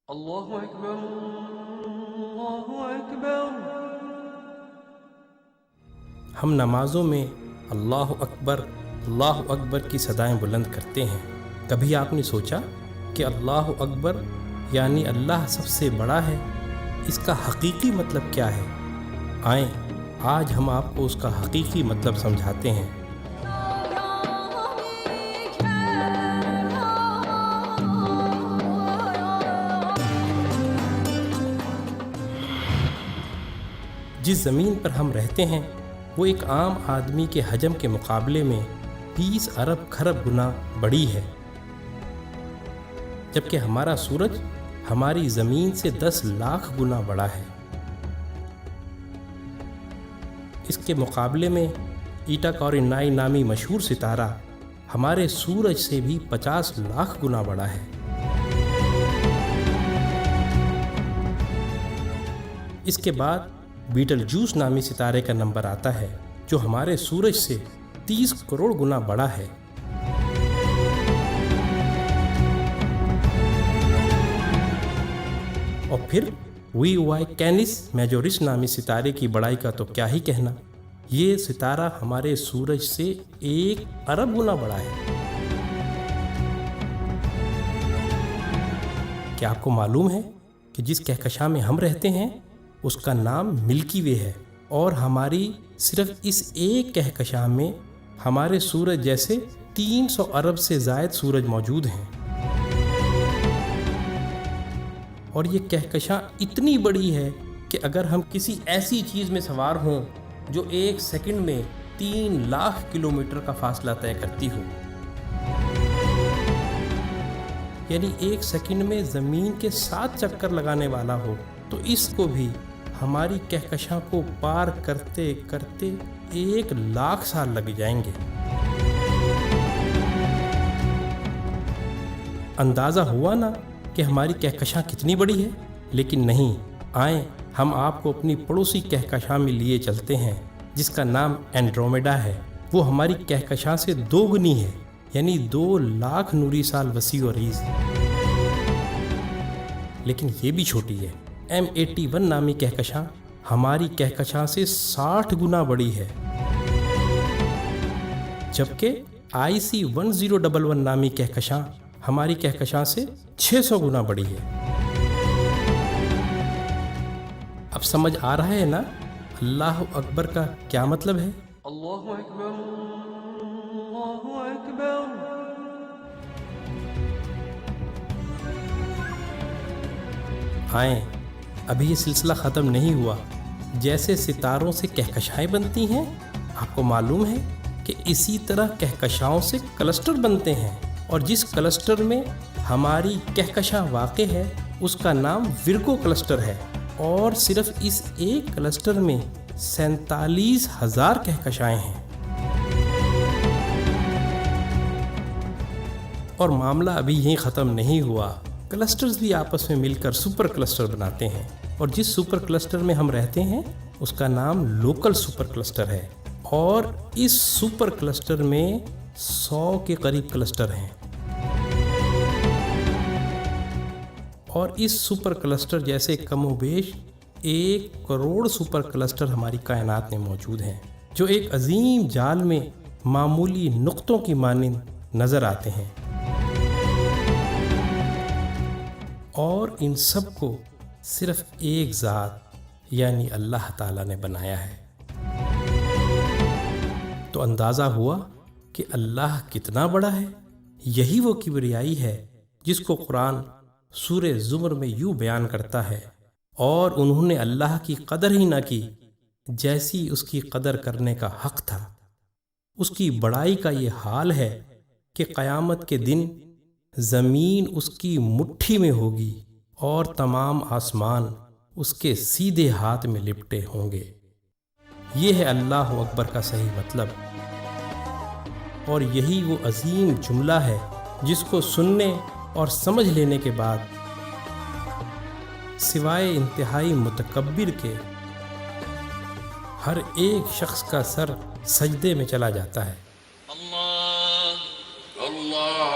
اللہ اکبر اللہ اکبر۔ ہم نمازوں میں اللہ اکبر کی صدائیں بلند کرتے ہیں۔ کبھی آپ نے سوچا کہ اللہ اکبر یعنی اللہ سب سے بڑا ہے؟ اس کا حقیقی مطلب کیا ہے؟ آئیں آج ہم آپ کو اس کا حقیقی مطلب سمجھاتے ہیں۔ جس زمین پر ہم رہتے ہیں وہ ایک عام آدمی کے حجم کے مقابلے میں 20 ارب کھرب گنا بڑی ہے، جبکہ ہمارا سورج ہماری زمین سے 10 لاکھ گنا بڑا ہے۔ اس کے مقابلے میں ایٹا کورینائی نامی مشہور ستارہ ہمارے سورج سے بھی 50 لاکھ گنا بڑا ہے۔ اس کے بعد بیٹل جوس نامی ستارے کا نمبر آتا ہے جو ہمارے سورج سے 30 کروڑ گنا بڑا ہے۔ اور پھر وی وائی کینس میجورس نامی ستارے کی بڑائی کا تو کیا ہی کہنا، یہ ستارہ ہمارے سورج سے 1 ارب گنا بڑا ہے۔ کیا آپ کو معلوم ہے کہ جس کہکشاں میں ہم رہتے ہیں اس کا نام ملکی وے ہے، اور ہماری صرف اس ایک کہکشاں میں ہمارے سورج جیسے 300 ارب سے زائد سورج موجود ہیں۔ اور یہ کہکشاں اتنی بڑی ہے کہ اگر ہم کسی ایسی چیز میں سوار ہوں جو 1 سیکنڈ میں 3 لاکھ کلومیٹر کا فاصلہ طے کرتی ہو، یعنی 1 سیکنڈ میں زمین کے 7 چکر لگانے والا ہو، تو اس کو بھی ہماری کہکشاں کو پار کرتے کرتے 1 لاکھ سال لگ جائیں گے۔ اندازہ ہوا نا کہ ہماری کہکشاں کتنی بڑی ہے؟ لیکن نہیں، آئیں ہم آپ کو اپنی پڑوسی کہکشاں میں لیے چلتے ہیں جس کا نام اینڈرومیڈا ہے۔ وہ ہماری کہکشاں سے 2 گنی ہے، یعنی 2 لاکھ نوری سال وسیع و عریض، لیکن یہ بھی چھوٹی ہے۔ M81 نامی کہکشاں ہماری کہکشاں سے 60 گنا بڑی ہے، جبکہ IC 1011 نامی کہکشاں ہماری کہکشاں سے 600 گنا بڑی ہے۔ اب سمجھ آ رہا ہے نا اللہ اکبر کا کیا مطلب ہے؟ اللہ اکبر اللہ اکبر۔ آئیں، ابھی یہ سلسلہ ختم نہیں ہوا۔ جیسے ستاروں سے کہکشائیں بنتی ہیں، آپ کو معلوم ہے کہ اسی طرح کہکشاؤں سے کلسٹر بنتے ہیں، اور جس کلسٹر میں ہماری کہکشاں واقع ہے اس کا نام ورگو کلسٹر ہے، اور صرف اس ایک کلسٹر میں 47,000 کہکشائیں ہیں۔ اور معاملہ ابھی یہیں ختم نہیں ہوا، کلسٹرز بھی آپس میں مل کر سپر کلسٹر بناتے ہیں، اور جس سپر کلسٹر میں ہم رہتے ہیں اس کا نام لوکل سپر کلسٹر ہے، اور اس سپر کلسٹر میں 100 کے قریب کلسٹر ہیں، اور اس سپر کلسٹر جیسے کم و بیش 1 کروڑ سپر کلسٹر ہماری کائنات میں موجود ہیں، جو ایک عظیم جال میں معمولی نقطوں کی مانند نظر آتے ہیں، اور ان سب کو صرف ایک ذات یعنی اللہ تعالیٰ نے بنایا ہے۔ تو اندازہ ہوا کہ اللہ کتنا بڑا ہے۔ یہی وہ کبریائی ہے جس کو قرآن سورہ زمر میں یوں بیان کرتا ہے، اور انہوں نے اللہ کی قدر ہی نہ کی جیسی اس کی قدر کرنے کا حق تھا۔ اس کی بڑائی کا یہ حال ہے کہ قیامت کے دن زمین اس کی مٹھی میں ہوگی اور تمام آسمان اس کے سیدھے ہاتھ میں لپٹے ہوں گے۔ یہ ہے اللہ اکبر کا صحیح مطلب، اور یہی وہ عظیم جملہ ہے جس کو سننے اور سمجھ لینے کے بعد سوائے انتہائی متکبر کے ہر ایک شخص کا سر سجدے میں چلا جاتا ہے۔ اللہ اللہ